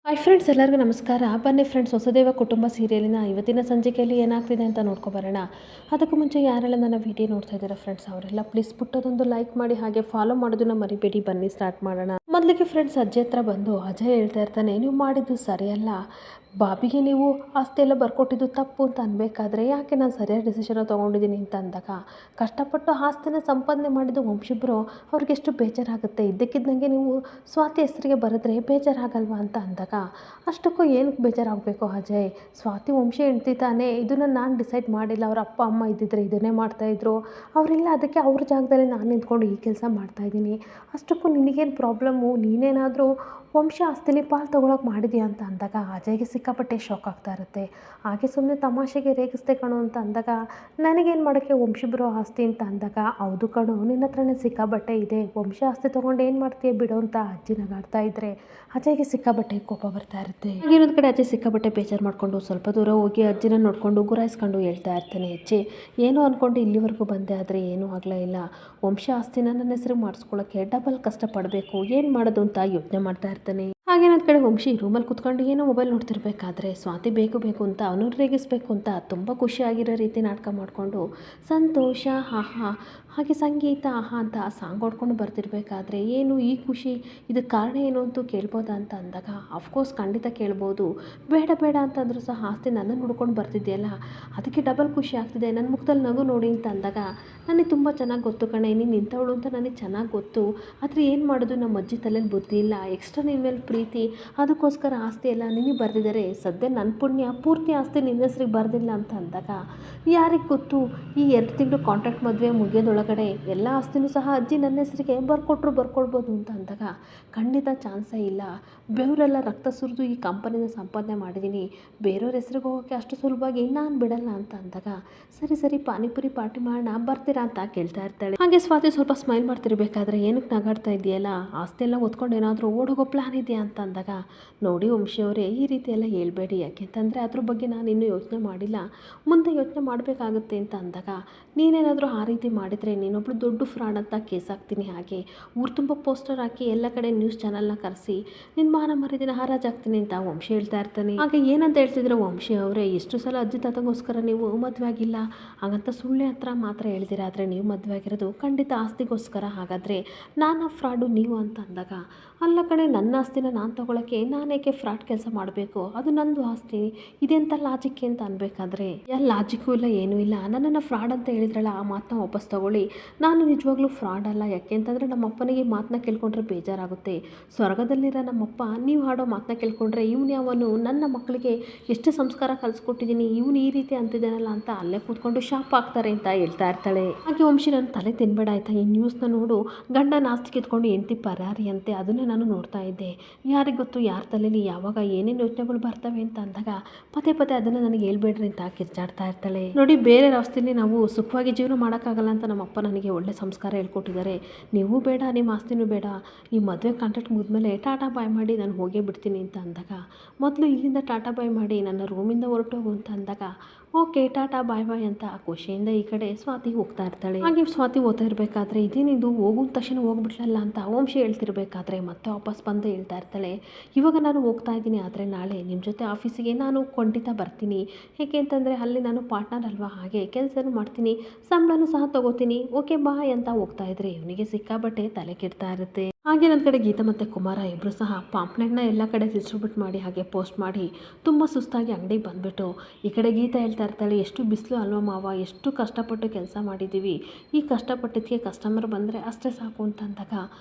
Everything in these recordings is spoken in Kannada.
ಹಾಯ್ ಫ್ರೆಂಡ್ಸ್, ಎಲ್ಲರಿಗೂ ನಮಸ್ಕಾರ. ಬನ್ನಿ ಫ್ರೆಂಡ್ಸ್, ಹೊಸದೇವ ಕುಟುಂಬ ಸೀರಿಯಲಿನ ಇವತ್ತಿನ ಸಂಚಿಕೆಯಲ್ಲಿ ಏನಾಗ್ತಿದೆ ಅಂತ ನೋಡ್ಕೊಬರೋಣ. ಅದಕ್ಕೂ ಮುಂಚೆ ಯಾರೆಲ್ಲ ನನ್ನ ವಿಡಿಯೋ ನೋಡ್ತಾ ಇದ್ದೀರಾ ಫ್ರೆಂಡ್ಸ್, ಅವರೆಲ್ಲ ಪ್ಲೀಸ್ ಪುಟ್ಟದೊಂದು ಲೈಕ್ ಮಾಡಿ, ಹಾಗೆ ಫಾಲೋ ಮಾಡೋದನ್ನ ಮರಿಬೇಡಿ. ಬನ್ನಿ ಸ್ಟಾರ್ಟ್ ಮಾಡೋಣ. ಮೊದಲಿಗೆ ಫ್ರೆಂಡ್ಸ್, ಅಜ್ಜಿ ಹತ್ರ ಬಂದು ಅಜಯ್ ಹೇಳ್ತಾ ಇರ್ತಾನೆ, ನೀವು ಮಾಡಿದ್ದು ಸರಿಯಲ್ಲ, ಬಾಬಿಗೆ ನೀವು ಆಸ್ತಿ ಎಲ್ಲ ಬರ್ಕೊಟ್ಟಿದ್ದು ತಪ್ಪು ಅಂತ ಅನ್ಬೇಕಾದ್ರೆ ಯಾಕೆ ನಾನು ಸರಿಯಾದ ಡಿಸಿಷನ್ ತೊಗೊಂಡಿದ್ದೀನಿ ಅಂತ ಅಂದಾಗ, ಕಷ್ಟಪಟ್ಟು ಆಸ್ತಿನ ಸಂಪಾದನೆ ಮಾಡಿದ್ದು ವಂಶಿಬ್ರು ಅವ್ರಿಗೆ ಎಷ್ಟು ಬೇಜಾರಾಗುತ್ತೆ, ಇದ್ದಕ್ಕಿದ್ದಂಗೆ ನೀವು ಸ್ವಾತಿ ಹೆಸರಿಗೆ ಬರೆದ್ರೆ ಬೇಜಾರಾಗಲ್ವಾ ಅಂತ ಅಂದಾಗ, ಅಷ್ಟಕ್ಕೂ ಏನಕ್ಕೆ ಬೇಜಾರಾಗಬೇಕು ಅಜಯ್, ಸ್ವಾತಿ ವಂಶಿ ಹೆಂಡ್ತಿ ತಾನೇ, ಇದನ್ನು ನಾನು ಡಿಸೈಡ್ ಮಾಡಿಲ್ಲ. ಅವ್ರ ಅಪ್ಪ ಅಮ್ಮ ಇದ್ದಿದ್ರೆ ಇದನ್ನೇ ಮಾಡ್ತಾಯಿದ್ರು, ಅವರೆಲ್ಲ ಅದಕ್ಕೆ ಅವ್ರ ಜಾಗದಲ್ಲಿ ನಾನು ನಿಂತ್ಕೊಂಡು ಈ ಕೆಲಸ ಮಾಡ್ತಾಯಿದ್ದೀನಿ. ಅಷ್ಟಕ್ಕೂ ನಿನಗೇನು ಪ್ರಾಬ್ಲಮ್ಮು, ನೀನೇನಾದರೂ ವಂಶ ಆಸ್ತಿಲಿ ಪಾಲು ತೊಗೊಳಕ್ಕೆ ಮಾಡಿದ್ಯಾ ಅಂತ ಅಂದಾಗ ಅಜಯ್ಗೆ ಸಿಕ್ಕಾಪಟ್ಟೆ ಶಾಕ್ ಆಗ್ತಾ ಇರುತ್ತೆ. ಹಾಗೆ ಸುಮ್ಮನೆ ತಮಾಷೆಗೆ ರೇಗಿಸ್ದೆ ಕಣೋ ಅಂತ ಅಂದಾಗ, ನನಗೇನು ಮಾಡೋಕ್ಕೆ ವಂಶಿಬ್ರು ಆಸ್ತಿ ಅಂತ ಅಂದಾಗ, ಹೌದು ಕಣೋ, ನಿನ್ನ ಹತ್ರನೇ ಸಿಕ್ಕಾಪಟ್ಟೆ ಇದೆ, ವಂಶ ಆಸ್ತಿ ತೊಗೊಂಡು ಏನು ಮಾಡ್ತೀಯ ಬಿಡು ಅಂತ ಅಜ್ಜಿ ನಗಾಡ್ತಾ ಇದ್ದರೆ ಅಜಯ್ಗೆ ಸಿಕ್ಕಾಪಟ್ಟೆ ಕೋಪ ಬರ್ತಾ ಇರುತ್ತೆ. ಇನ್ನೊಂದು ಕಡೆ ಅಜ್ಜಿ ಸಿಕ್ಕಾಪಟ್ಟೆ ಬೇಜಾರು ಮಾಡಿಕೊಂಡು ಸ್ವಲ್ಪ ದೂರ ಹೋಗಿ ಅಜ್ಜಿನ ನೋಡಿಕೊಂಡು ಗುರಾಯಿಸ್ಕೊಂಡು ಹೇಳ್ತಾ ಇರ್ತಾನೆ, ಅಜ್ಜಿ ಏನೋ ಅಂದ್ಕೊಂಡು ಇಲ್ಲಿವರೆಗೂ ಬಂದೆ, ಆದರೆ ಏನೂ ಆಗಲೇ ಇಲ್ಲ. ವಂಶ ಆಸ್ತಿನ ನನ್ನ ಹೆಸರು ಮಾಡಿಸ್ಕೊಳ್ಳೋಕ್ಕೆ ಡಬಲ್ ಕಷ್ಟಪಡಬೇಕು, ಏನು ಮಾಡೋದು ಅಂತ ಯೋಚನೆ ಮಾಡ್ತಾ ಇರ್ತಾನೆ. ಹಾಗೇನೊಂದು ಕಡೆ ವಂಶಿ ರೂಮಲ್ಲಿ ಕುತ್ಕೊಂಡು ಏನೋ ಮೊಬೈಲ್ ನೋಡ್ತಿರ್ಬೇಕಾದ್ರೆ ಸ್ವಾತಿ ಬೇಕು ಬೇಕು ಅಂತ ಅವನು ರೇಗಿಸ್ಬೇಕು ಅಂತ ತುಂಬ ಖುಷಿಯಾಗಿರೋ ರೀತಿ ನಾಟಕ ಮಾಡಿಕೊಂಡು ಸಂತೋಷ ಆಹಾ ಹಾಗೆ ಸಂಗೀತ ಆಹಾ ಅಂತ ಸಾಂಗ್ ಹೊಡ್ಕೊಂಡು ಬರ್ತಿರ್ಬೇಕಾದ್ರೆ, ಏನು ಈ ಖುಷಿ, ಇದಕ್ಕೆ ಕಾರಣ ಏನು ಅಂತೂ ಕೇಳ್ಬೋದಾ ಅಂತ ಅಂದಾಗ, ಅಫ್ಕೋರ್ಸ್ ಖಂಡಿತ ಕೇಳ್ಬೋದು. ಬೇಡ ಬೇಡ ಅಂತಂದರೂ ಸಹ ಆಸ್ತಿ ನನ್ನನ್ನು ಹುಡ್ಕೊಂಡು ಬರ್ತಿದೆಯಲ್ಲ, ಅದಕ್ಕೆ ಡಬಲ್ ಖುಷಿ ಆಗ್ತಿದೆ, ನನ್ನ ಮುಖದಲ್ಲಿ ನಗು ನೋಡಿ ಅಂತ ಅಂದಾಗ, ನನಗೆ ತುಂಬ ಚೆನ್ನಾಗಿ ಗೊತ್ತು ಕಣೆ, ನೀನು ನಿಂತವಳು ಅಂತ ನನಗೆ ಚೆನ್ನಾಗಿ ಗೊತ್ತು, ಆದರೆ ಏನು ಮಾಡೋದು, ನಮ್ಮ ಅಜ್ಜಿ ತಲೆಯಲ್ಲಿ ಬುದ್ಧಿ ಇಲ್ಲ, ಎಕ್ಸ್ಟ್ರಾ ನಿನ್ನ ಮೇಲೆ ಪ್ರೀತಿ, ಅದಕ್ಕೋಸ್ಕರ ಆಸ್ತಿ ಎಲ್ಲ ನಿನಗೆ ಬರೆದಿದ್ದಾರೆ. ಸದ್ಯ ನನ್ನ ಪುಣ್ಯ ಪೂರ್ತಿ ಆಸ್ತಿ ನಿನ್ನ ಹೆಸ್ರಿಗೆ ಬರೆದಿಲ್ಲ ಅಂತ ಅಂದಾಗ, ಯಾರಿಗೆ ಗೊತ್ತು, ಈ 2 ತಿಂಗಳು ಕಾಂಟ್ರಾಕ್ಟ್ ಮದುವೆ ಮುಗಿಯೋದೊಳಗಡೆ ಎಲ್ಲ ಆಸ್ತಿನೂ ಸಹ ಅಜ್ಜಿ ನನ್ನ ಹೆಸರಿಗೆ ಬರ್ಕೊಡ್ಬೋದು ಅಂತ ಅಂದಾಗ, ಖಂಡಿತ ಚಾನ್ಸೇ ಇಲ್ಲ, ಬೆವರೆಲ್ಲ ರಕ್ತ ಸುರಿದು ಈ ಕಂಪನಿನ ಸಂಪಾದನೆ ಮಾಡಿದ್ದೀನಿ, ಬೇರೆಯವ್ರ ಹೆಸ್ರಿಗೆ ಹೋಗೋಕ್ಕೆ ಅಷ್ಟು ಸುಲಭವಾಗಿ ನಾನು ಬಿಡಲ್ಲ ಅಂತ ಅಂದಾಗ, ಸರಿ ಪಾನಿಪುರಿ ಪಾರ್ಟಿ ಮಾಡೋಣ ಬರ್ತೀರಾ ಅಂತ ಕೇಳ್ತಾ ಇರ್ತಾಳೆ. ಹಾಗೆ ಸ್ವಾತಿ ಸ್ವಲ್ಪ ಸ್ಮೈಲ್ ಮಾಡ್ತಿರ್ಬೇಕಾದ್ರೆ, ಏನಕ್ಕೆ ನಗಾಡ್ತಾ ಇದೆಯಲ್ಲ, ಆಸ್ತಿ ಎಲ್ಲ ಹೊತ್ಕೊಂಡು ಏನಾದರೂ ಓಡೋಗೋ ಪ್ಲ್ಯಾನ್ ಇದೆಯಾ ಅಂತ ಅಂದಾಗ, ನೋಡಿ ವಂಶಿಯವರೇ, ಈ ರೀತಿ ಎಲ್ಲ ಹೇಳ್ಬೇಡಿ, ಯಾಕೆಂತಂದರೆ ಅದ್ರ ಬಗ್ಗೆ ನಾನು ಇನ್ನೂ ಯೋಚನೆ ಮಾಡಿಲ್ಲ, ಮುಂದೆ ಯೋಚನೆ ಮಾಡಬೇಕಾಗುತ್ತೆ ಅಂತ ಅಂದಾಗ, ನೀನೇನಾದರೂ ಆ ರೀತಿ ಮಾಡಿದರೆ ನೀನೊಬ್ಳು ದೊಡ್ಡ ಫ್ರಾಡ್ ಅಂತ ಕೇಸ್ ಹಾಕ್ತೀನಿ, ಹಾಗೆ ಊರು ತುಂಬ ಪೋಸ್ಟರ್ ಹಾಕಿ ಎಲ್ಲ ಕಡೆ ನ್ಯೂಸ್ ಚಾನಲ್ನ ಕರೆಸಿ ನಿನ್ನ ಮಾನ ಮರ್ಯಾದೆನ ಹರಾಜಾಗ್ತೀನಿ ಅಂತ ವಂಶಿ ಹೇಳ್ತಾ ಇರ್ತಾನೆ. ಹಾಗೆ ಏನಂತ ಹೇಳ್ತಿದ್ರೆ ವಂಶಿ ಅವರೇ, ಎಷ್ಟು ಸಲ ಅಜ್ಜಿ ತಾತಗೋಸ್ಕರ ನೀವು ಮದುವೆ ಆಗಿಲ್ಲ, ಹಾಗಂತ ಸುಳ್ಳೆ ಹತ್ರ ಮಾತ್ರ ಹೇಳ್ತೀರಾ, ಆದರೆ ನೀವು ಮದುವೆ ಆಗಿರೋದು ಖಂಡಿತ ಆಸ್ತಿಗೋಸ್ಕರ, ಹಾಗಾದರೆ ನಾನು ಫ್ರಾಡು ನೀವು ಅಂತ ಅಂದಾಗ, ಅಲ್ಲ ಕಡೆ, ನನ್ನ ಆಸ್ತಿನ ನಾನು ತೊಗೊಳಕ್ಕೆ ನಾನೇಕೆ ಫ್ರಾಡ್ ಕೆಲಸ ಮಾಡಬೇಕು, ಅದು ನಂದು ಆಸ್ತಿ, ಇದೆಂಥ ಲಾಜಿಕ್ ಅಂತ ಅನ್ಬೇಕಾದ್ರೆ, ಯಾವ ಲಾಜಿಕ್ಕೂ ಇಲ್ಲ ಏನೂ ಇಲ್ಲ, ನನ್ನನ್ನು ಫ್ರಾಡ್ ಅಂತ ಹೇಳಿದ್ರಲ್ಲ, ಆ ಮಾತನ್ನ ವಾಪಸ್ ತೊಗೊಳ್ಳಿ, ನಾನು ನಿಜವಾಗ್ಲೂ ಫ್ರಾಡ್ ಅಲ್ಲ, ಯಾಕೆ ಅಂತಂದರೆ ನಮ್ಮ ಅಪ್ಪನಿಗೆ ಮಾತನ್ನ ಕೇಳ್ಕೊಂಡ್ರೆ ಬೇಜಾರಾಗುತ್ತೆ, ಸ್ವರ್ಗದಲ್ಲಿರೋ ನಮ್ಮಪ್ಪ ನೀವು ಹಾಡೋ ಮಾತನ್ನ ಕೇಳ್ಕೊಂಡ್ರೆ ಇವನು ಯಾವನು, ನನ್ನ ಮಕ್ಕಳಿಗೆ ಎಷ್ಟು ಸಂಸ್ಕಾರ ಕಲಿಸ್ಕೊಟ್ಟಿದ್ದೀನಿ, ಇವನು ಈ ರೀತಿ ಅಂತಿದ್ದಾನಲ್ಲ ಅಂತ ಅಲ್ಲೇ ಕೂತ್ಕೊಂಡು ಶಾಪ್ ಆಗ್ತಾರೆ ಅಂತ ಹೇಳ್ತಾ ಇರ್ತಾಳೆ. ಹಾಗೆ ವಂಶಿ, ನನ್ನ ತಲೆ ತಿನ್ಬೇಡ ಆಯ್ತಾ, ಈ ನ್ಯೂಸ್ನ ನೋಡು, ಗಂಡನ ಆಸ್ತಿ ಕಿತ್ಕೊಂಡು ಹೆಂಡತಿ ಪರಾರಿ ಅಂತೆ, ಅದನ್ನೇ ನಾನು ನೋಡ್ತಾ ಇದ್ದೆ, ಯಾರಿಗೆ ಗೊತ್ತು ಯಾರ ತಲೆಯಲ್ಲಿ ಯಾವಾಗ ಏನೇನು ಯೋಚನೆಗಳು ಬರ್ತವೆ ಅಂತ ಅಂದಾಗ, ಪದೇ ಅದನ್ನು ನನಗೆ ಹೇಳ್ಬೇಡ್ರಿ ಅಂತ ಕಿರ್ಚಾಡ್ತಾ ಇರ್ತಾಳೆ. ನೋಡಿ, ಬೇರೆ ಆಸ್ತಿಲಿ ನಾವು ಸುಖವಾಗಿ ಜೀವನ ಮಾಡೋಕ್ಕಾಗಲ್ಲ ಅಂತ ನಮ್ಮ ಅಪ್ಪ ನನಗೆ ಒಳ್ಳೆ ಸಂಸ್ಕಾರ ಹೇಳ್ಕೊಟ್ಟಿದ್ದಾರೆ, ನೀವು ಬೇಡ ನಿಮ್ಮ ಆಸ್ತಿನೂ ಬೇಡ, ಈ ಮದುವೆ ಕಾಂಟ್ರಾಕ್ಟ್ ಮುಗಿದ್ಮೇಲೆ ಟಾಟಾ ಬಾಯ್ ಮಾಡಿ ನಾನು ಹೋಗೇ ಬಿಡ್ತೀನಿ ಅಂತ ಅಂದಾಗ, ಮೊದಲು ಇಲ್ಲಿಂದ ಟಾಟಾ ಬಾಯ್ ಮಾಡಿ ನನ್ನ ರೂಮಿಂದ ಹೊರಟೋಗು ಅಂತ ಅಂದಾಗ, ಓಕೆ ಟಾಟಾ ಬಾಯ್ ಬಾಯ್ ಅಂತ ಖುಷಿಯಿಂದ ಈ ಕಡೆ ಸ್ವಾತಿ ಹೋಗ್ತಾ ಇರ್ತಾಳೆ. ಹಾಗೆ ಸ್ವಾತಿ ಓದ್ತಾ ಇರಬೇಕಾದ್ರೆ, ಇದೇನಿದು ಹೋಗಿದ ತಕ್ಷಣ ಹೋಗ್ಬಿಟ್ಲಲ್ಲ ಅಂತ ವಂಶಿ ಹೇಳ್ತಿರ್ಬೇಕಾದ್ರೆ ಮತ್ತೆ ವಾಪಸ್ ಬಂದು ಹೇಳ್ತಾ ಇರ್ತಾಳೆ, ಇವಾಗ ನಾನು ಹೋಗ್ತಾ ಇದ್ದೀನಿ, ಆದರೆ ನಾಳೆ ನಿಮ್ಮ ಜೊತೆ ಆಫೀಸಿಗೆ ನಾನು ಖಂಡಿತ ಬರ್ತೀನಿ, ಏಕೆ ಅಂತಂದರೆ ಅಲ್ಲಿ ನಾನು ಪಾರ್ಟ್ನರ್ ಅಲ್ವಾ, ಹಾಗೆ ಕೆಲಸನೂ ಮಾಡ್ತೀನಿ, ಸಂಬಳನೂ ಸಹ ತೊಗೋತೀನಿ, ಓಕೆ ಬಾಯ್ ಅಂತ ಹೋಗ್ತಾ ಇದ್ರೆ ಇವನಿಗೆ ಸಿಕ್ಕಾಬಟ್ಟೆ ತಲೆ ಕೆಡ್ತಾ ಇರುತ್ತೆ. ಹಾಗೆ ನನ್ನ ಕಡೆ ಗೀತಾ ಮತ್ತು ಕುಮಾರ ಇಬ್ಬರು ಸಹ ಪಾಂಪ್ಲೆಟ್ನ ಎಲ್ಲ ಕಡೆ ಡಿಸ್ಟ್ರಿಬ್ಯೂಟ್ ಮಾಡಿ ಹಾಗೆ ಪೋಸ್ಟ್ ಮಾಡಿ ತುಂಬ ಸುಸ್ತಾಗಿ ಅಂಗಡಿಗೆ ಬಂದುಬಿಟ್ಟು, ಈ ಕಡೆ ಗೀತಾ ಹೇಳ್ತಾ ಇರ್ತಾಳೆ, ಎಷ್ಟು ಬಿಸಿಲು ಅಲ್ವಾ ಮಾವ, ಎಷ್ಟು ಕಷ್ಟಪಟ್ಟು ಕೆಲಸ ಮಾಡಿದ್ದೀವಿ, ಈ ಕಷ್ಟಪಟ್ಟಿದ್ದಕ್ಕೆ ಕಸ್ಟಮರ್ ಬಂದರೆ ಅಷ್ಟೇ ಸಾಕು ಅಂತ ಅಂದಾಗ,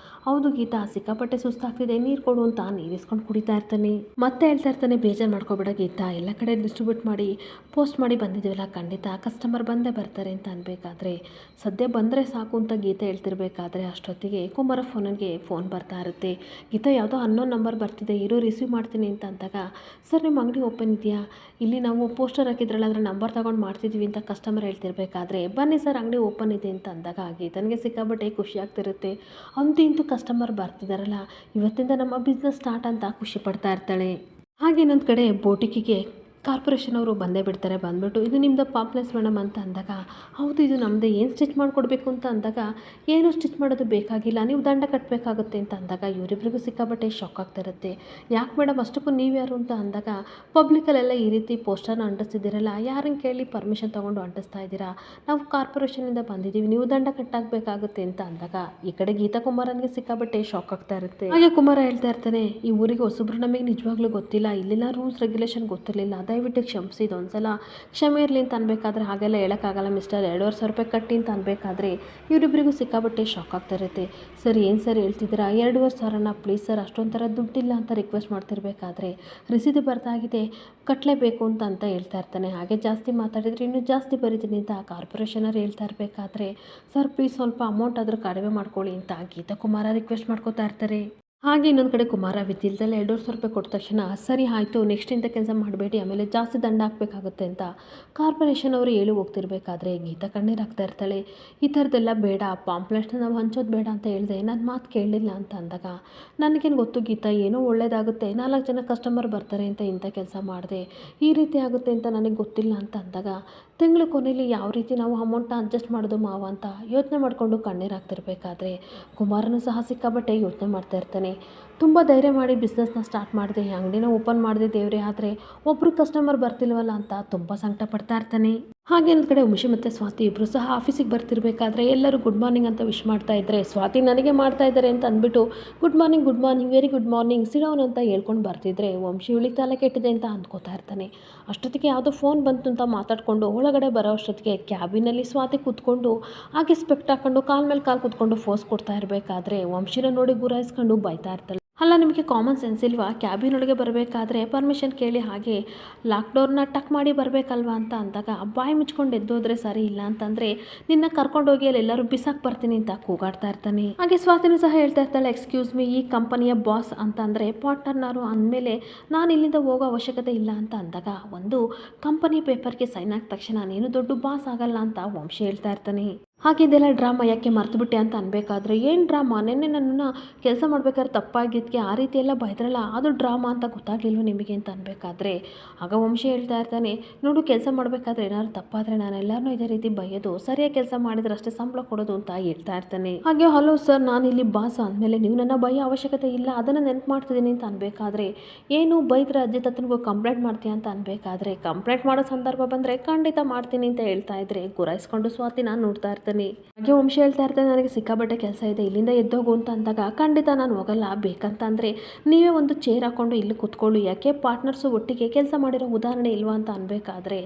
ಹೌದು ಗೀತಾ, ಸಿಕ್ಕಾಪಟ್ಟೆ ಸುಸ್ತಾಗ್ತಿದೆ, ನೀರು ಕೊಡು ಅಂತ ನೀರಿಸ್ಕೊಂಡು ಕುಡಿತಾ ಇರ್ತಾನೆ. ಮತ್ತೆ ಹೇಳ್ತಾ ಇರ್ತಾನೆ, ಬೇಜಾರು ಮಾಡ್ಕೊಬೇಡ ಗೀತಾ, ಎಲ್ಲ ಕಡೆ ಡಿಸ್ಟ್ರಿಬ್ಯೂಟ್ ಮಾಡಿ ಪೋಸ್ಟ್ ಮಾಡಿ ಬಂದಿದ್ದೀವಲ್ಲ, ಖಂಡಿತ ಕಸ್ಟಮರ್ ಬಂದೇ ಬರ್ತಾರೆ ಅಂತ ಅನ್ಬೇಕಾದ್ರೆ, ಸದ್ಯ ಬಂದರೆ ಸಾಕು ಅಂತ ಗೀತಾ ಹೇಳ್ತಿರ್ಬೇಕಾದ್ರೆ ಅಷ್ಟೊತ್ತಿಗೆ ಕುಮಾರ ಫೋನಿಗೆ ಫೋನ್ ಬರ್ತಾ ಇರುತ್ತೆ. ಗೀತಾ, ಯಾವುದೋ ಅನ್ನೋನ್ ನಂಬರ್ ಬರ್ತಿದೆ, ಇರೋ ರಿಸೀವ್ ಮಾಡ್ತೀನಿ ಅಂತ ಅಂದಾಗ, ಸರ್ ನಿಮ್ಮ ಅಂಗಡಿ ಓಪನ್ ಇದೆಯಾ, ಇಲ್ಲಿ ನಾವು ಪೋಸ್ಟರ್ ಹಾಕಿದ್ರಲ್ಲ ಅದರ ನಂಬರ್ ತೊಗೊಂಡು ಮಾಡ್ತಿದ್ವಿ ಅಂತ ಕಸ್ಟಮರ್ ಹೇಳ್ತಿರ್ಬೇಕಾದ್ರೆ, ಬನ್ನಿ ಸರ್ ಅಂಗಡಿ ಓಪನ್ ಇದೆ ಅಂತ ಅಂದಾಗ ಗೀತನಿಗೆ ಸಿಕ್ಕಾಬಟ್ಟೆ ಖುಷಿ ಆಗ್ತಿರುತ್ತೆ, ಅಂತೂ ಇಂತೂ ಕಸ್ಟಮರ್ ಬರ್ತಿದ್ದಾರಲ್ಲ, ಇವತ್ತಿಂದ ನಮ್ಮ ಬಿಸ್ನೆಸ್ ಸ್ಟಾರ್ಟ್ ಅಂತ ಖುಷಿ ಪಡ್ತಾ ಇರ್ತಾಳೆ. ಹಾಗೆ ಇನ್ನೊಂದು ಕಡೆ ಬೋಟಿಕಿಗೆ ಕಾರ್ಪೊರೇಷನ್ ಅವರು ಬಂದೇ ಬಿಡ್ತಾರೆ. ಬಂದುಬಿಟ್ಟು ಇದು ನಿಮ್ಮದು ಪಾಂಪ್ಲೆಸ್ ಮೇಡಮ್ ಅಂತ ಅಂದಾಗ, ಹೌದು ಇದು ನಮ್ಮದೇ, ಏನು ಸ್ಟಿಚ್ ಮಾಡಿಕೊಡ್ಬೇಕು ಅಂತ ಅಂದಾಗ, ಏನು ಸ್ಟಿಚ್ ಮಾಡೋದು ಬೇಕಾಗಿಲ್ಲ, ನೀವು ದಂಡ ಕಟ್ಟಬೇಕಾಗುತ್ತೆ ಅಂತ ಅಂದಾಗ ಇವರಿಬ್ಬರಿಗೂ ಸಿಕ್ಕಾಪಟ್ಟೆ ಶಾಕ್ ಆಗ್ತಾ ಇರುತ್ತೆ. ಯಾಕೆ ಮೇಡಮ್ ಅಷ್ಟಕ್ಕೂ ನೀವು ಯಾರು ಅಂತ ಅಂದಾಗ, ಪಬ್ಲಿಕಲ್ಲೆಲ್ಲ ಈ ರೀತಿ ಪೋಸ್ಟರ್ನ ಅಂಟಿಸ್ತಿದ್ದೀರಲ್ಲ, ಯಾರನ್ನು ಕೇಳಿ ಪರ್ಮಿಷನ್ ತೊಗೊಂಡು ಅಂಟಿಸ್ತಾ ಇದ್ದೀರಾ, ನಾವು ಕಾರ್ಪೊರೇಷನಿಂದ ಬಂದಿದ್ದೀವಿ, ನೀವು ದಂಡ ಕಟ್ಟಾಗಬೇಕಾಗುತ್ತೆ ಅಂತ ಅಂದಾಗ ಈ ಕಡೆ ಗೀತಾ ಕುಮಾರನಿಗೆ ಸಿಕ್ಕಾಪಟ್ಟೆ ಶಾಕ್ ಆಗ್ತಾ ಇರುತ್ತೆ. ಹಾಗೆ ಕುಮಾರ ಹೇಳ್ತಾ ಇರ್ತಾನೆ, ಈ ಊರಿಗೆ ಹೊಸಬ್ರು ನಮಗೆ ನಿಜವಾಗ್ಲೂ ಗೊತ್ತಿಲ್ಲ, ಇಲ್ಲಿನ ರೂಲ್ಸ್ ರೆಗ್ಯುಲೇಷನ್ ಗೊತ್ತಿರಲಿಲ್ಲ, ದಯವಿಟ್ಟು ಕ್ಷಮಿಸಿ, ಇದೊಂದ್ಸಲ ಕ್ಷಮೆ ಇರಲಿ ಅಂತ ಅನ್ಬೇಕಾದ್ರೆ ಹಾಗೆಲ್ಲ ಹೇಳೋಕ್ಕಾಗಲ್ಲ ಮಿಸ್ಟರ್, 2,500 ರೂಪಾಯಿ ಕಟ್ಟಿ ಅಂತ ಅನ್ಬೇಕಾದ್ರೆ ಇವರಿಬ್ಬರಿಗೂ ಸಿಕ್ಕಾಪಟ್ಟೆ ಶಾಕ್ ಆಗ್ತಾ ಇರುತ್ತೆ. ಸರ್ ಏನು ಸರ್ ಹೇಳ್ತಿದ್ದೀರಾ, 2,500 ಪ್ಲೀಸ್ ಸರ್, ಅಷ್ಟೊಂಥರ ದುಡ್ಡಿಲ್ಲ ಅಂತ ರಿಕ್ವೆಸ್ಟ್ ಮಾಡ್ತಿರ್ಬೇಕಾದ್ರೆ ರಸೀದಿ ಬರ್ದಾಗಿದೆ ಕಟ್ಟಲೇಬೇಕು ಅಂತ ಹೇಳ್ತಾ ಇರ್ತಾನೆ. ಹಾಗೆ ಜಾಸ್ತಿ ಮಾತಾಡಿದರೆ ಇನ್ನೂ ಜಾಸ್ತಿ ಬರೀತೀನಿ ಅಂತ ಕಾರ್ಪೊರೇಷನರ್ ಹೇಳ್ತಾ ಇರಬೇಕಾದ್ರೆ, ಸರ್ ಪ್ಲೀಸ್ ಸ್ವಲ್ಪ ಅಮೌಂಟ್ ಆದರೂ ಕಡಿಮೆ ಮಾಡ್ಕೊಳ್ಳಿ ಅಂತ ಗೀತಾ ಕುಮಾರ ರಿಕ್ವೆಸ್ಟ್ ಮಾಡ್ಕೋತಾ ಇರ್ತಾರೆ. ಹಾಗೆ ಇನ್ನೊಂದು ಕಡೆ ಕುಮಾರ ವಿದ್ಯಿಲ್ದಲ್ಲೇ 2,500 ರೂಪಾಯಿ ಕೊಟ್ಟ ತಕ್ಷಣ ಸರಿ ಆಯಿತು, ನೆಕ್ಸ್ಟ್ ಇಂಥ ಕೆಲಸ ಮಾಡಬೇಡಿ, ಆಮೇಲೆ ಜಾಸ್ತಿ ದಂಡ ಹಾಕಬೇಕಾಗುತ್ತೆ ಅಂತ ಕಾರ್ಪೊರೇಷನ್ ಅವರು ಹೇಳಿ ಹೋಗ್ತಿರ್ಬೇಕಾದ್ರೆ ಗೀತಾ ಕಣ್ಣೀರು ಹಾಕ್ತಾ ಇರ್ತಾಳೆ. ಈ ಥರದ್ದೆಲ್ಲ ಬೇಡ, ಪಾಂಪ್ಲೆಟ್ನ ನಾವು ಹಂಚೋದು ಬೇಡ ಅಂತ ಹೇಳಿದೆ, ನನ್ನ ಮಾತು ಕೇಳಲಿಲ್ಲ ಅಂತ ಅಂದಾಗ, ನನಗೇನು ಗೊತ್ತು ಗೀತಾ, ಏನೋ ಒಳ್ಳೇದಾಗುತ್ತೆ, 4 ಜನ ಕಸ್ಟಮರ್ ಬರ್ತಾರೆ ಅಂತ ಇಂಥ ಕೆಲಸ ಮಾಡಿದೆ, ಈ ರೀತಿ ಆಗುತ್ತೆ ಅಂತ ನನಗೆ ಗೊತ್ತಿಲ್ಲ ಅಂತ ಅಂದಾಗ, ತಿಂಗಳ ಕೊನೆಯಲ್ಲಿ ಯಾವ ರೀತಿ ನಾವು ಅಮೌಂಟ್ನ ಅಡ್ಜಸ್ಟ್ ಮಾಡೋದು ಮಾವ ಅಂತ ಯೋಚನೆ ಮಾಡಿಕೊಂಡು ಕಣ್ಣೀರು ಹಾಕ್ತಿರ್ಬೇಕಾದ್ರೆ ಕುಮಾರನು ಸಹ ಸಿಕ್ಕಾಬಟ್ಟೆ ಯೋಚನೆ ಮಾಡ್ತಾ ಇರ್ತಾನೆ. ತುಂಬ ಧೈರ್ಯ ಮಾಡಿ ಬಿಸ್ನೆಸ್ನ ಸ್ಟಾರ್ಟ್ ಮಾಡಿದೆ, ಅಂಗಡಿನ ಓಪನ್ ಮಾಡಿದೆ ದೇವರೇ, ಆದರೆ ಒಬ್ಬರು ಕಸ್ಟಮರ್ ಬರ್ತಿಲ್ವಲ್ಲ ಅಂತ ತುಂಬ ಸಂಕಟ ಪಡ್ತಾ ಇರ್ತಾನೆ. ಹಾಗೆ ಒಂದು ಕಡೆ ಉಮೇಶ್ ಮತ್ತು ಸ್ವಾತಿ ಇಬ್ಬರು ಸಹ ಆಫೀಸಿಗೆ ಬರ್ತಿರ್ಬೇಕಾದ್ರೆ ಎಲ್ಲರೂ ಗುಡ್ ಮಾರ್ನಿಂಗ್ ಅಂತ ವಿಶ್ ಮಾಡ್ತಾ ಇದ್ದರೆ, ಸ್ವಾತಿ ನನಗೆ ಮಾಡ್ತಾ ಇದ್ದಾರೆ ಅಂತ ಅಂದ್ಬಿಟ್ಟು good morning very good morning sit down ಅಂತ ಹೇಳ್ಕೊಂಡು ಬರ್ತಿದ್ರೆ ವಂಶಿ ಇವಳಿಗೆ ತಲೆ ಕೆಟ್ಟಿದೆ ಅಂತ ಅಂದ್ಕೋತಾ ಇರ್ತಾನೆ. ಅಷ್ಟೊತ್ತಿಗೆ ಯಾವುದೋ ಫೋನ್ ಬಂತು ಅಂತ ಮಾತಾಡಿಕೊಂಡು ಒಳಗಡೆ ಬರೋ ಅಷ್ಟೊತ್ತಿಗೆ ಕ್ಯಾಬಿನಲ್ಲಿ ಸ್ವಾತಿ ಕೂತ್ಕೊಂಡು ಹಾಗೆ ಸ್ಪೆಕ್ಟ್ ಹಾಕೊಂಡು ಕಾಲ ಮೇಲೆ ಕಾಲು ಕೂತ್ಕೊಂಡು ಫೋಸ್ ಕೊಡ್ತಾ ಇರಬೇಕಾದ್ರೆ ವಂಶಿನ ನೋಡಿ ಗುರಾಯಿಸ್ಕೊಂಡು ಬೈತಾ ಇರ್ತಾಳೆ. ಅಲ್ಲ ನಿಮಗೆ ಕಾಮನ್ ಸೆನ್ಸ್ ಇಲ್ವಾ, ಕ್ಯಾಬಿನೊಳಗೆ ಬರಬೇಕಾದ್ರೆ ಪರ್ಮಿಷನ್ ಕೇಳಿ ಹಾಗೆ ಲಾಕ್ ಡೋರ್ನ ಟಕ್ ಮಾಡಿ ಬರಬೇಕಲ್ವಾ ಅಂತ ಅಂದಾಗ, ಬಾಯಿ ಮುಚ್ಕೊಂಡು ಎದ್ದೋದ್ರೆ ಸರಿ, ಇಲ್ಲ ಅಂತಂದರೆ ನಿನ್ನ ಕರ್ಕೊಂಡೋಗಿ ಅಲ್ಲಿ ಎಲ್ಲರೂ ಬಿಸಾಕ್ ಬರ್ತೀನಿ ಅಂತ ಕೂಗಾಡ್ತಾ ಇರ್ತಾನೆ. ಹಾಗೆ ಸ್ವಾತಿನೂ ಸಹ ಹೇಳ್ತಾ ಇರ್ತಾಳೆ, ಎಕ್ಸ್ಕ್ಯೂಸ್ ಮೀ, ಈ ಕಂಪನಿಯ ಬಾಸ್ ಅಂತಂದರೆ ಪಾರ್ಟ್ನರ್ನಾರು ಅಂದಮೇಲೆ ನಾನು ಇಲ್ಲಿಂದ ಹೋಗೋ ಅವಶ್ಯಕತೆ ಇಲ್ಲ ಅಂತ ಅಂದಾಗ, ಒಂದು ಕಂಪನಿ ಪೇಪರ್ಗೆ ಸೈನ್ ಹಾಕಿದ ತಕ್ಷಣ ನೀನು ದೊಡ್ಡ ಬಾಸ್ ಆಗಲ್ಲ ಅಂತ ವಂಶಿ ಹೇಳ್ತಾ ಇರ್ತಾನೆ. ಹಾಗೆ ಇದೆಲ್ಲ ಡ್ರಾಮಾ ಯಾಕೆ ಮರ್ತುಬಿಟ್ಟೆ ಅಂತ ಅನ್ಬೇಕಾದ್ರೆ, ಏನು ಡ್ರಾಮಾ, ನೆನ್ನೆ ನನ್ನನ್ನು ಕೆಲಸ ಮಾಡ್ಬೇಕಾದ್ರೆ ತಪ್ಪಾಗಿದ್ದಕ್ಕೆ ಆ ರೀತಿ ಎಲ್ಲ ಬೈದ್ರಲ್ಲ, ಅದು ಡ್ರಾಮಾ ಅಂತ ಗೊತ್ತಾಗ್ಲಿಲ್ವ ನಿಮಗೆ ಅಂತ ಅನ್ಬೇಕಾದ್ರೆ ಆಗ ವಂಶಿ ಹೇಳ್ತಾ ಇರ್ತಾನೆ, ನೋಡು ಕೆಲಸ ಮಾಡಬೇಕಾದ್ರೆ ಏನಾದ್ರು ತಪ್ಪಾದರೆ ನಾನು ಎಲ್ಲರನ್ನೂ ಇದೇ ರೀತಿ ಬೈಯೋದು, ಸರಿಯಾಗಿ ಕೆಲಸ ಮಾಡಿದ್ರೆ ಅಷ್ಟೇ ಸಂಬಳ ಕೊಡೋದು ಅಂತ ಹೇಳ್ತಾ ಇರ್ತಾನೆ. ಹಾಗೆ ಹಲೋ ಸರ್, ನಾನು ಇಲ್ಲಿ ಬಾಸ್ ಅಂದಮೇಲೆ ನೀವು ನನ್ನ ಬೈಯೋ ಅವಶ್ಯಕತೆ ಇಲ್ಲ, ಅದನ್ನು ನೆನಪು ಮಾಡ್ತಿದ್ದೀನಿ ಅಂತ ಅನ್ಬೇಕಾದ್ರೆ, ಏನು ಬೈದ್ರೆ ಅಜ್ಜಿ ತತ್ತನಿಗೂ ಕಂಪ್ಲೇಂಟ್ ಮಾಡ್ತೀಯ ಅಂತ ಅನ್ಬೇಕಾದ್ರೆ, ಕಂಪ್ಲೇಂಟ್ ಮಾಡೋ ಸಂದರ್ಭ ಬಂದರೆ ಖಂಡಿತ ಮಾಡ್ತೀನಿ ಅಂತ ಹೇಳ್ತಾ ಇದ್ರೆ ಗುರಾಯಿಸ್ಕೊಂಡು ಸ್ವಾತಿ ನಾನು ನೋಡ್ತಾ ಇರ್ತಾನೆ. ಹಾಗೆ ವಂಶ ಹೇಳ್ತಾ ಇರ್ತಾನೆ, ನನಗೆ ಸಿಕ್ಕಾಬಟ್ಟೆ ಕೆಲಸ ಇದೆ, ಇಲ್ಲಿಂದ ಎದ್ದೋಗು ಅಂತ ಅಂದಾಗ, ಖಂಡಿತ ನಾನು ಹೋಗಲ್ಲ, ಬೇಕಂತ ಅಂದರೆ ನೀವೇ ಒಂದು ಚೇರ್ ಹಾಕ್ಕೊಂಡು ಇಲ್ಲಿ ಕೂತ್ಕೊಳ್ಳಿ, ಯಾಕೆ ಪಾರ್ಟ್ನರ್ಸು ಒಟ್ಟಿಗೆ ಕೆಲಸ ಮಾಡಿರೋ ಉದಾಹರಣೆ ಇಲ್ವಾ ಅಂತ ಅನ್ಬೇಕಾದ್ರೆ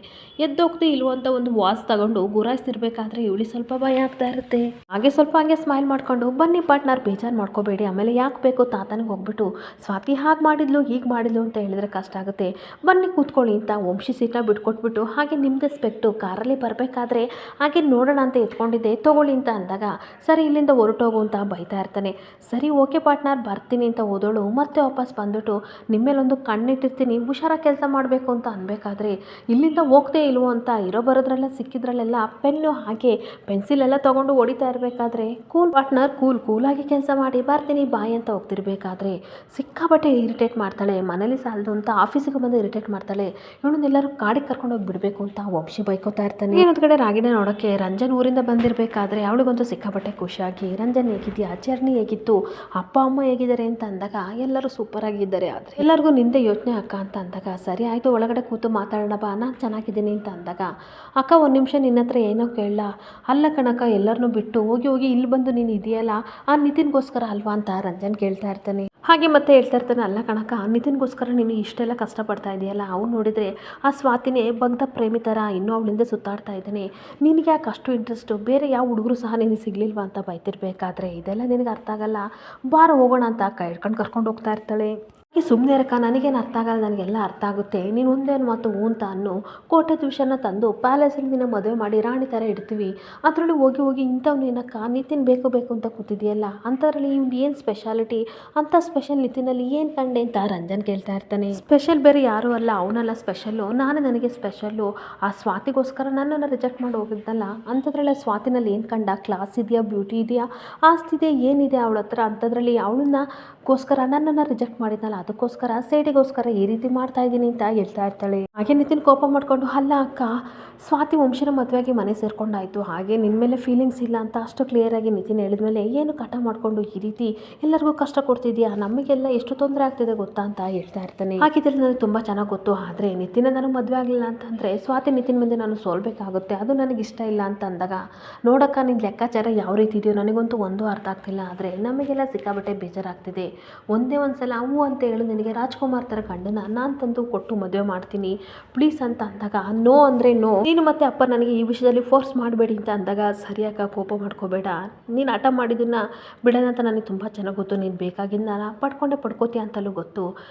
ಎದ್ದೋಗ್ತಿ ಇಲ್ವೋ ಅಂತ ಒಂದು ವಾಸ್ ತಗೊಂಡು ಗುರಾಯಿಸ್ತಿರ್ಬೇಕಾದ್ರೆ ಇವಳಿ ಸ್ವಲ್ಪ ಭಯ ಆಗ್ತಾ ಇರುತ್ತೆ. ಹಾಗೆ ಸ್ವಲ್ಪ ಹಂಗೆ ಸ್ಮೈಲ್ ಮಾಡ್ಕೊಂಡು, ಬನ್ನಿ ಪಾರ್ಟ್ನರ್ ಬೇಜಾರು ಮಾಡ್ಕೋಬೇಡಿ, ಆಮೇಲೆ ಯಾಕೆ ಬೇಕು ತಾತನಿಗೆ ಹೋಗ್ಬಿಟ್ಟು ಸ್ವಾತಿ ಹಾಗೆ ಮಾಡಿದ್ಲು ಹೀಗೆ ಮಾಡಿದ್ಲು ಅಂತ ಹೇಳಿದ್ರೆ ಕಷ್ಟ ಆಗುತ್ತೆ, ಬನ್ನಿ ಕೂತ್ಕೊಳ್ಳಿ ಅಂತ ವಂಶಿ ಸೀಟ್ನ ಬಿಟ್ಕೊಟ್ಬಿಟ್ಟು, ಹಾಗೆ ನಿಮ್ಮದೇ ಸ್ಪೆಕ್ಟು ಕಾರಲ್ಲಿ ಬರಬೇಕಾದ್ರೆ ಹಾಗೆ ನೋಡೋಣ ಅಂತ ಎತ್ಕೊಂಡಿದ್ದೆ ತೊಗೊಳ್ಳಿ ಅಂತ ಅಂದಾಗ, ಸರಿ ಇಲ್ಲಿಂದ ಹೊರಟೋಗು ಅಂತ ಬೈತಾ ಇರ್ತಾನೆ. ಸರಿ ಓಕೆ ಪಾರ್ಟ್ನರ್ ಬರ್ತೀನಿ ಅಂತ ಹೋದೋಳು ಮತ್ತೆ ವಾಪಸ್ ಬಂದ್ಬಿಟ್ಟು, ನಿಮ್ಮೇಲೊಂದು ಕಣ್ಣಿಟ್ಟಿರ್ತೀನಿ, ಹುಷಾರಾಗಿ ಕೆಲಸ ಮಾಡಬೇಕು ಅಂತ ಅನ್ಬೇಕಾದ್ರೆ ಇಲ್ಲಿಂದ ಹೋಗ್ತೇ ಇಲ್ವೋ ಅಂತ ಇರೋ ಬರೋದ್ರೆಲ್ಲ ಸಿಕ್ಕಿದ್ರಲ್ಲೆಲ್ಲ ಪೆನ್ನು ಹಾಗೆ ಪೆನ್ಸಿಲ್ ಎಲ್ಲ ತೊಗೊಂಡು ಹೊಡಿತಾ ಇರಬೇಕಾದ್ರೆ, ಕೂಲ್ ಪಾರ್ಟ್ನರ್ ಕೂಲಾಗಿ ಕೆಲಸ ಮಾಡಿ ಬರ್ತೀನಿ ಬಾಯ್ ಅಂತ ಹೋಗ್ತಿರ್ಬೇಕಾದ್ರೆ ಸಿಕ್ಕಾಬಟ್ಟೆ ಇರಿಟೇಟ್ ಮಾಡ್ತಾಳೆ. ಮನೇಲಿ ಸಾಲದು ಅಂತ ಆಫೀಸಿಗೆ ಬಂದು ಇರಿಟೇಟ್ ಮಾಡ್ತಾಳೆ. ಇವಳನ್ನೆಲ್ಲರೂ ಕಾಡಿಗೆ ಕರ್ಕೊಂಡು ಹೋಗಿ ಬಿಡಬೇಕು ಅಂತ ವಂಶಿ ಬೈಕೋತಾ ಇರ್ತಾನೆ. ಇನ್ನೊಂದು ಕಡೆ ರಾಗಿನ ನೋಡೋಕ್ಕೆ ರಂಜನ್ ಊರಿಂದ ಬಂದಿರಬೇಕಾದ್ರೆ ಅವಳಿಗಂತೂ ಸಿಕ್ಕಾಪಟ್ಟೆ ಖುಷಿಯಾಗಿ, ರಂಜನ್ ಹೇಗಿದೆಯಾ, ಜರ್ನಿ ಹೇಗಿತ್ತು, ಅಪ್ಪ ಅಮ್ಮ ಹೇಗಿದ್ದಾರೆ ಅಂತ ಅಂದಾಗ ಎಲ್ಲರೂ ಸೂಪರ್ ಆಗಿದ್ದಾರೆ, ಆದರೆ ಎಲ್ಲರಿಗೂ ನಿಂದೆ ಯೋಚನೆ ಅಕ್ಕ ಅಂತ ಅಂದಾಗ, ಸರಿ ಆಯಿತು ಒಳಗಡೆ ಕೂತು ಮಾತಾಡೋಣ ಬಾ, ನಾನು ಚೆನ್ನಾಗಿದ್ದೀನಿ ಅಂತ ಅಂದಾಗ, ಅಕ್ಕ ಒಂದು ನಿಮಿಷ ನಿನ್ನ ಹತ್ರ ಏನೋ ಕೇಳಲ್ಲ, ಅಲ್ಲ ಕಣಕ್ಕ ಎಲ್ಲರನ್ನೂ ಬಿಟ್ಟು ಹೋಗಿ ಇಲ್ಲಿ ಬಂದು ನೀನು ಇದೆಯಲ್ಲ ಆ ನಿತಿನ್ಗೋಸ್ಕರ ಅಲ್ವಾ ಅಂತ ರಂಜನ್ ಕೇಳ್ತಾ ಇರ್ತಾನೆ. ಹಾಗೆ ಮತ್ತೆ ಹೇಳ್ತಾ ಇರ್ತಾನೆ, ಅಲ್ಲ ಕಣಕ್ಕ ನಿತಿನ್ಗೋಸ್ಕರ ನೀನು ಇಷ್ಟೆಲ್ಲ ಕಷ್ಟಪಡ್ತಾ ಇದೆಯಲ್ಲ, ಅವ್ನು ನೋಡಿದರೆ ಆ ಸ್ವಾತಿನೇ ಬಗ್ದ ಪ್ರೇಮಿ ಥರ ಇನ್ನೂ ಅವಳಿಂದ ಸುತ್ತಾಡ್ತಾ ಇದ್ದಾನೆ, ನಿನಗೆ ಯಾಕೆ ಅಷ್ಟು ಇಂಟ್ರೆಸ್ಟು, ಬೇರೆ ಯಾವ ಹುಡುಗರು ಸಹ ನಿನಗೆ ಸಿಗಲಿಲ್ವಾ ಅಂತ ಬೈತಿರ್ಬೇಕಾದ್ರೆ, ಇದೆಲ್ಲ ನಿನಗೆ ಅರ್ಥ ಆಗಲ್ಲ, ಬಾರ ಹೋಗೋಣ ಅಂತ ಕೈ ಹಿಡ್ಕೊಂಡು ಕರ್ಕೊಂಡು ಹೋಗ್ತಾ ಇರ್ತಾಳೆ. ಈ ಸುಮ್ಮನೆ ಇರಕ್ಕ, ನನಗೇನು ಅರ್ಥ ಆಗಲ್ಲ, ನನಗೆಲ್ಲ ಅರ್ಥ ಆಗುತ್ತೆ, ನೀನು ಒಂದೇನು ಮಾತು ಹೂ ಅಂತ ಅನ್ನು, ಕೋಟೆ ವಿಷಯನ ತಂದು ಪ್ಯಾಲೇಸಲ್ಲಿ ನಿನ್ನ ಮದುವೆ ಮಾಡಿ ರಾಣಿ ಥರ ಇಡ್ತೀವಿ, ಅದರಲ್ಲಿ ಹೋಗಿ ಇಂಥವ್ನು ಏನಕ್ಕ ನಿತಿನ್ ಬೇಕು ಅಂತ ಕೂತಿದೆಯಲ್ಲ, ಅಂಥದ್ರಲ್ಲಿ ಇವ್ನು ಏನು ಸ್ಪೆಷಾಲಿಟಿ, ಅಂಥ ಸ್ಪೆಷಲ್ ನಿತಿನಲ್ಲಿ ಏನು ಕಂಡೆ ಅಂತ ರಂಜನ್ ಕೇಳ್ತಾ ಇರ್ತಾನೆ. ಸ್ಪೆಷಲ್ ಬೇರೆ ಯಾರೂ ಅಲ್ಲ, ಅವನಲ್ಲ ಸ್ಪೆಷಲ್ಲು, ನನಗೆ ಸ್ಪೆಷಲ್ಲು, ಆ ಸ್ವಾತಿಗೋಸ್ಕರ ನನ್ನನ್ನು ರಿಜೆಕ್ಟ್ ಮಾಡಿ ಹೋಗಿದ್ದಲ್ಲ, ಅಂಥದ್ರಲ್ಲೇ ಸ್ವಾತಿನಲ್ಲಿ ಏನು ಕಂಡ, ಕ್ಲಾಸ್ ಇದೆಯಾ, ಬ್ಯೂಟಿ ಇದೆಯಾ, ಆಸ್ತಿ ಇದೆಯಾ, ಏನಿದೆ ಅವಳ ಹತ್ರ, ಅಂಥದ್ರಲ್ಲಿ ಅವಳನ್ನಗೋಸ್ಕರ ನನ್ನನ್ನು ರಿಜೆಕ್ಟ್ ಮಾಡಿದ್ನಲ್ಲ, ಅದಕ್ಕೋಸ್ಕರ ಸೇಡಿಗೋಸ್ಕರ ಈ ರೀತಿ ಮಾಡ್ತಾ ಇದ್ದೀನಿ ಅಂತ ಹೇಳ್ತಾ ಇರ್ತಾಳೆ. ಹಾಗೆ ನಿತಿನ್ ಕೋಪ ಮಾಡ್ಕೊಂಡು, ಅಲ್ಲ ಅಕ್ಕ, ಸ್ವಾತಿ ವಂಶಿನ ಮದುವೆಯಾಗಿ ಮನೆ ಸೇರ್ಕೊಂಡಾಯ್ತು, ಹಾಗೆ ನಿನ್ನ ಮೇಲೆ ಫೀಲಿಂಗ್ಸ್ ಇಲ್ಲ ಅಂತ ಅಷ್ಟು ಕ್ಲಿಯರಾಗಿ ನಿತಿನ್ ಹೇಳಿದ್ಮೇಲೆ ಏನು ಕಟ ಮಾಡಿಕೊಂಡು ಈ ರೀತಿ ಎಲ್ಲರಿಗೂ ಕಷ್ಟ ಕೊಡ್ತಿದ್ಯಾ, ನಮಗೆಲ್ಲ ಎಷ್ಟು ತೊಂದರೆ ಆಗ್ತಿದೆ ಗೊತ್ತಾ ಅಂತ ಹೇಳ್ತಾ ಇರ್ತಾನೆ. ಹಾಗಿದ್ರೆ ನನಗೆ ತುಂಬ ಚೆನ್ನಾಗಿ ಗೊತ್ತು, ಆದರೆ ನಿತಿನ ನಾನು ಮದುವೆ ಆಗಲಿಲ್ಲ ಅಂತಂದರೆ ಸ್ವಾತಿ ನಿತಿನ್ ಮುಂದೆ ನಾನು ಸೋಲ್ಬೇಕಾಗುತ್ತೆ, ಅದು ನನಗೆ ಇಷ್ಟ ಇಲ್ಲ ಅಂತ ಅಂದಾಗ, ನೋಡಕ್ಕ ನಿನ್ನ ಲೆಕ್ಕಾಚಾರ ಯಾವ ರೀತಿ ಇದೆಯೋ ನನಗಂತೂ ಒಂದು ಅರ್ಥ ಆಗ್ತಿಲ್ಲ, ಆದರೆ ನಮಗೆಲ್ಲ ಸಿಕ್ಕಾಬಟ್ಟೆ ಬೇಜಾರಾಗ್ತಿದೆ. ಒಂದೇ ಒಂದು ಸಲ ಹ್ಞೂ ಅಂತ ಹೇಳು, ನಿನಗೆ ರಾಜ್ಕುಮಾರ್ ಥರ ಗಂಡನ ನಾನು ತಂದು ಕೊಟ್ಟು ಮದುವೆ ಮಾಡ್ತೀನಿ ಪ್ಲೀಸ್ ಅಂತ ಅಂದಾಗ, ನೋ ಅಂದರೆ ನೋ, ನೀನು ಮತ್ತೆ ಅಪ್ಪ ನನಗೆ ಈ ವಿಷಯದಲ್ಲಿ ಫೋರ್ಸ್ ಮಾಡಬೇಡಿ ಅಂತ ಅಂದಾಗ, ಸರಿಯಾಗ ಕೋಪ ಮಾಡ್ಕೋಬೇಡ, ನೀನು ಹಠ ಮಾಡಿದ್ದನ್ನು ಬಿಡೋಣ ಅಂತ ನನಗೆ ತುಂಬ ಚೆನ್ನಾಗಿ ಗೊತ್ತು, ನೀನು ಬೇಕಾಗಿದ್ದ ನಾನು ಪಡ್ಕೊಂಡೇ ಪಡ್ಕೋತೀಯ ಅಂತಲೂ ಗೊತ್ತು.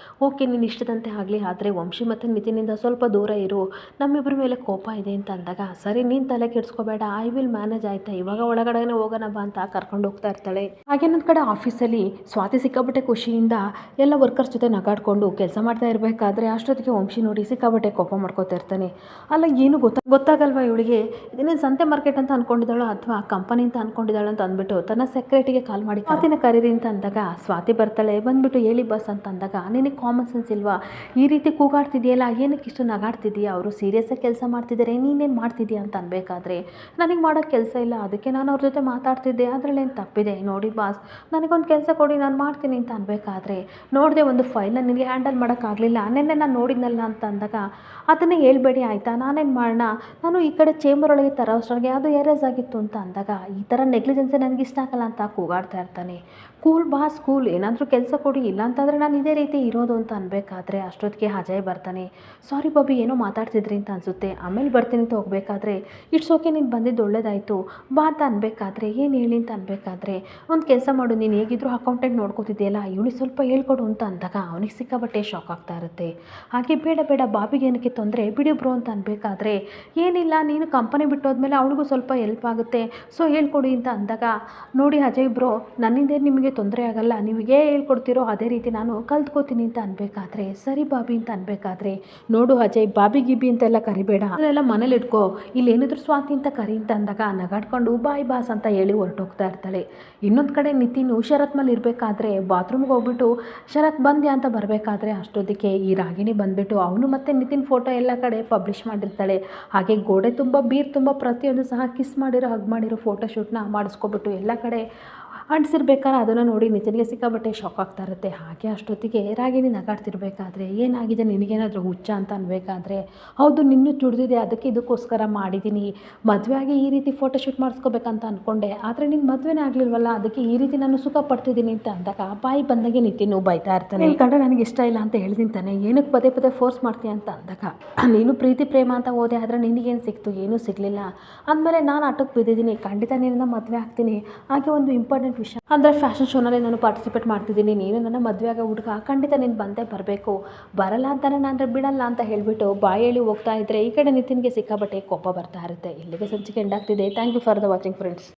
ಓಕೆ, ನೀನು ಇಷ್ಟದಂತೆ ಆಗಲಿ, ಆದರೆ ವಂಶಿ ಮತ್ತು ನಿತಿನಿಂದ ಸ್ವಲ್ಪ ದೂರ ಇರು, ನಮ್ಮಿಬ್ಬರ ಮೇಲೆ ಕೋಪ ಇದೆ ಅಂತ ಅಂದಾಗ, ಸರಿ ನೀನು ತಲೆ ಕೆಡಿಸ್ಕೋಬೇಡ, ಐ ವಿಲ್ ಮ್ಯಾನೇಜ್ ಆಯಿತಾ, ಇವಾಗ ಒಳಗಡೆನೇ ಹೋಗೋಣ ಬಾ ಅಂತ ಕರ್ಕೊಂಡು ಹೋಗ್ತಾ ಇರ್ತಾಳೆ. ಹಾಗೆ ನನ್ನ ಕಡೆ ಆಫೀಸಲ್ಲಿ ಸ್ವಾತಿ ಸಿಕ್ಕಾಬಟ್ಟೆ ಖುಷಿಯಿಂದ ಎಲ್ಲ ವರ್ಕರ್ಸ್ ಜೊತೆ ನಗಾಡ್ಕೊಂಡು ಕೆಲಸ ಮಾಡ್ತಾ ಇರಬೇಕಾದ್ರೆ ಅಷ್ಟೊತ್ತಿಗೆ ವಂಶಿ ನೋಡಿ ಸಿಕ್ಕಾಬಟ್ಟೆ ಕೋಪ ಮಾಡ್ಕೋತಾ ಇರ್ತಾನೆ. ಅಲ್ಲ ಏನು ಗೊತ್ತಾಗಲ್ವಾ ಇವಳಿಗೆ, ಇದನ್ನೇನು ಸಂತೆ ಮಾರ್ಕೆಟ್ ಅಂತ ಅಂದ್ಕೊಂಡಿದ್ದಾಳೋ ಅಥವಾ ಕಂಪನಿ ಅಂತ ಅಂದ್ಕೊಂಡಿದ್ದಾಳು ಅಂತ ಅಂದ್ಬಿಟ್ಟು ತನ್ನ ಸೆಕ್ರೆಟರಿಗೆ ಕಾಲ್ ಮಾಡಿ ಸ್ವಾತಿನ ಕರೀರಿ ಅಂತ ಅಂದಾಗ, ಸ್ವಾತಿ ಬರ್ತಾಳೆ. ಬಂದ್ಬಿಟ್ಟು ಹೇಳಿ ಬಸ್ ಅಂತ ಅಂದಾಗ, ನಿನಗೆ ಕಾಮನ್ ಸೆನ್ಸ್ ಇಲ್ವಾ, ಈ ರೀತಿ ಕೂಗಾಡ್ತಿದೆಯಲ್ಲ, ಏನಕ್ಕೆ ಇಷ್ಟು ನಗಾಡ್ತಿದೆಯಾ, ಅವರು ಸೀರಿಯಸ್ಸಾಗಿ ಕೆಲಸ ಮಾಡ್ತಿದ್ದಾರೆ, ನೀನೇನು ಮಾಡ್ತಿದ್ದೀಯಾ ಅಂತ ಅನ್ಬೇಕಾದ್ರೆ, ನನಗೆ ಮಾಡೋಕ್ಕೆ ಕೆಲಸ ಇಲ್ಲ, ಅದಕ್ಕೆ ನಾನು ಅವ್ರ ಜೊತೆ ಮಾತಾಡ್ತಿದ್ದೆ, ಅದರಲ್ಲೇನು ತಪ್ಪಿದೆ, ನೋಡಿ ಬಾಸ್ ನನಗೊಂದು ಕೆಲಸ ಕೊಡಿ ನಾನು ಮಾಡ್ತೀನಿ ಅಂತ ಅನ್ಬೇಕಾದ್ರೆ, ನೋಡಿದೆ ಒಂದು ಫೈಲ್ನ ನಿನಗೆ ಹ್ಯಾಂಡಲ್ ಮಾಡೋಕ್ಕಾಗಲಿಲ್ಲ, ನೆನ್ನೆ ನಾನು ನೋಡಿದ್ನಲ್ಲ ಅಂತ ಅಂದಾಗ, ಅದನ್ನೇ ಹೇಳ್ಬೇಡಿ ಆಯಿತಾ, ನಾನೇನು ಮಾಡೋಣ, ನಾನು ಈ ಕಡೆ ಚೇಂಬರ್ ಒಳಗೆ ತರೋಷ್ಟೊಳಗೆ ಅದು ಎರೇಸ್ ಆಗಿತ್ತು ಅಂತ ಅಂದಾಗ, ಈ ಥರ ನೆಗ್ಲಿಜೆನ್ಸೇ ನನಗೆ ಇಷ್ಟ ಆಗಲ್ಲ ಅಂತ ಕೂಗಾಡ್ತಾ ಇರ್ತಾನೆ. ಕೂಲ್ ಬಾಸ್ ಕೂಲ್, ಏನಾದರೂ ಕೆಲಸ ಕೊಡಿ, ಇಲ್ಲ ಅಂತಂದರೆ ನಾನು ಇದೇ ರೀತಿ ಇರೋದು ಅಂತ ಅನ್ಬೇಕಾದ್ರೆ ಅಷ್ಟೊತ್ತಿಗೆ ಅಜಯ್ ಬರ್ತಾನೆ. ಸಾರಿ ಬಾಬಿ, ಏನೋ ಮಾತಾಡ್ತಿದ್ರಿ ಅಂತ ಅನಿಸುತ್ತೆ, ಆಮೇಲೆ ಬರ್ತೀನಿ ಅಂತ ಹೋಗಬೇಕಾದ್ರೆ, ಇಟ್ಸ್ ಓಕೆ ನೀನು ಬಂದಿದ್ದು ಒಳ್ಳೇದಾಯಿತು ಬಾ ಅಂತ ಅನ್ಬೇಕಾದ್ರೆ, ಏನು ಹೇಳಿ ಅಂತ ಅನ್ಬೇಕಾದ್ರೆ, ಒಂದು ಕೆಲಸ ಮಾಡು, ನೀನು ಹೇಗಿದ್ರು ಅಕೌಂಟೆಂಟ್ ನೋಡ್ಕೋತಿದ್ಯಲ್ಲ, ಇವಳು ಸ್ವಲ್ಪ ಹೇಳ್ಕೊಡು ಅಂತ ಅಂದಾಗ ಅವನಿಗೆ ಸಿಕ್ಕಾಬಟ್ಟೆ ಶಾಕ್ ಆಗ್ತಾ ಇರುತ್ತೆ. ಹಾಗೆ ಬೇಡ ಬೇಡ ಬಾಬಿಗೆ ಏನಕ್ಕೆ ತೊಂದರೆ, ಬಿಡಿ ಬ್ರೋ ಅಂತ ಅನ್ಬೇಕಾದ್ರೆ, ಏನಿಲ್ಲ ನೀನು ಕಂಪನಿ ಬಿಟ್ಟೋದ್ಮೇಲೆ ಅವಳಿಗೂ ಸ್ವಲ್ಪ ಹೆಲ್ಪ್ ಆಗುತ್ತೆ, ಸೊ ಹೇಳ್ಕೊಡಿ ಅಂತ ಅಂದಾಗ, ನೋಡಿ ಅಜಯ್ ಬ್ರೋ ನನ್ನಿಂದ ನಿಮಗೆ ತೊಂದರೆ ಆಗಲ್ಲ, ನೀವೇ ಹೇಳ್ಕೊಡ್ತೀರೋ ಅದೇ ರೀತಿ ನಾನು ಕಲ್ತ್ಕೋತೀನಿ ಅಂತ ಅನ್ಬೇಕಾದ್ರೆ, ಸರಿ ಬಾಬಿ ಅಂತ ಅನ್ಬೇಕಾದ್ರೆ, ನೋಡು ಅಜಯ್ ಬಾಬಿ ಗಿಬಿ ಅಂತೆಲ್ಲ ಕರಿಬೇಡ, ಅದನ್ನೆಲ್ಲ ಮನೇಲಿ ಇಟ್ಕೋ, ಇಲ್ಲಿ ಏನಿದ್ರು ಸ್ವಾತಿ ಅಂತ ಕರಿ ಅಂತ ಅಂದಾಗ ನಗಾಡ್ಕೊಂಡು ಬಾಯ್ ಬಾಸ್ ಅಂತ ಹೇಳಿ ಹೊರಟೋಗ್ತಾ ಇರ್ತಾಳೆ. ಇನ್ನೊಂದು ಕಡೆ ನಿತಿನ್ ಶರತ್ ಮೇಲೆ ಇರಬೇಕಾದ್ರೆ ಬಾತ್ರೂಮ್ಗೆ ಹೋಗ್ಬಿಟ್ಟು ಶರತ್ ಬಂದ್ಯಾ ಅಂತ ಬರಬೇಕಾದ್ರೆ ಅಷ್ಟೊತ್ತಿಗೆ ಈ ರಾಗಿಣಿ ಬಂದುಬಿಟ್ಟು ಅವನು ಮತ್ತು ನಿತಿನ್ ಫೋಟೋ ಎಲ್ಲ ಕಡೆ ಪಬ್ಲಿಷ್ ಮಾಡಿರ್ತಾಳೆ. ಹಾಗೆ ಗೋಡೆ ತುಂಬ ಬೀರ್ ತುಂಬ ಪ್ರತಿಯೊಂದು ಸಹ ಕಿಸ್ ಮಾಡಿರೋ ಹಗ್ ಮಾಡಿರೋ ಫೋಟೋಶೂಟ್ನ ಮಾಡಿಸ್ಕೊಬಿಟ್ಟು ಎಲ್ಲ ಕಡೆ ಅಂಟಿಸಿರ್ಬೇಕಾದ್ರೆ ಅದನ್ನು ನೋಡಿ ನಿತಿನ್ಗೆ ಸಿಕ್ಕಾಬಟ್ಟೆ ಶಾಕ್ ಆಗ್ತಾ ಇರುತ್ತೆ. ಹಾಗೆ ಅಷ್ಟೊತ್ತಿಗೆ ರಾಗಿಣಿ ನಗಾಡ್ತಿರ್ಬೇಕಾದ್ರೆ, ಏನಾಗಿದೆ ನಿನಗೇನಾದರೂ ಹುಚ್ಚ ಅಂತ ಅನ್ಬೇಕಾದ್ರೆ, ಹೌದು ನಿನ್ನೂ ತುಳಿದಿದೆ, ಅದಕ್ಕೆ ಇದಕ್ಕೋಸ್ಕರ ಮಾಡಿದ್ದೀನಿ, ಮದುವೆ ಆಗಿ ಈ ರೀತಿ ಫೋಟೋಶೂಟ್ ಮಾಡಿಸ್ಕೋಬೇಕಂತ ಅಂದ್ಕೊಂಡೆ, ಆದರೆ ನಿನ್ನ ಮದುವೆನೇ ಆಗಲಿಲ್ವಲ್ಲ, ಅದಕ್ಕೆ ಈ ರೀತಿ ನಾನು ಸುಖ ಪಡ್ತಿದ್ದೀನಿ ಅಂತ ಅಂದಾಗ ಬಾಯಿ ಬಂದಾಗೆ ನಿತಿನ್ ಬೈತಾ ಇರ್ತಾನೆ. ನಿನ್ನ ಕಂಡ್ರೆ ನನಗೆ ಇಷ್ಟ ಇಲ್ಲ ಅಂತ ಹೇಳ್ದಿಂತಾನೆ, ಏನಕ್ಕೆ ಪದೇ ಪದೇ ಫೋರ್ಸ್ ಮಾಡ್ತೀಯ ಅಂತ ಅಂದಾಗ, ನೀನು ಪ್ರೀತಿ ಪ್ರೇಮ ಅಂತ ಓದೆ, ಆದರೆ ನಿನಗೇನು ಸಿಕ್ತು, ಏನೂ ಸಿಗಲಿಲ್ಲ, ಅಂದಮೇಲೆ ನಾನು ಆಟಕ್ಕೆ ಬಿದ್ದಿದ್ದೀನಿ, ಖಂಡಿತ ನಿನ್ನ ಮದುವೆ ಆಗ್ತೀನಿ, ಹಾಗೆ ಒಂದು ಇಂಪಾರ್ಟೆಂಟ್ ವಿಷಯ ಅಂದರೆ ಫ್ಯಾಷನ್ ಶೋನಲ್ಲಿ ನಾನು ಪಾರ್ಟಿಸಿಪೇಟ್ ಮಾಡ್ತಿದ್ದೀನಿ, ನೀನು ನನ್ನ ಮದುವೆ ಆಗೋ ಹುಡುಗ, ಖಂಡಿತ ನೀನು ಬಂದೇ ಬರಬೇಕು, ಬರಲ್ಲ ಅಂತಾನೆ ನಾನು ಬಿಡಲ್ಲ ಅಂತ ಹೇಳಿಬಿಟ್ಟು ಬಾಯಿ ಹೇಳಿ ಹೋಗ್ತಾ ಇದ್ದರೆ ಈ ಕಡೆ ನಿತಿನ್ಗೆ ಸಿಕ್ಕಾಬಟ್ಟೆ ಕೋಪ ಬರ್ತಾ ಇರುತ್ತೆ. ಇಲ್ಲಿಗೆ ಸಂಚಿಕೆ ಎಂಡ್ ಆಗ್ತಿದೆ. Thank you for the watching friends.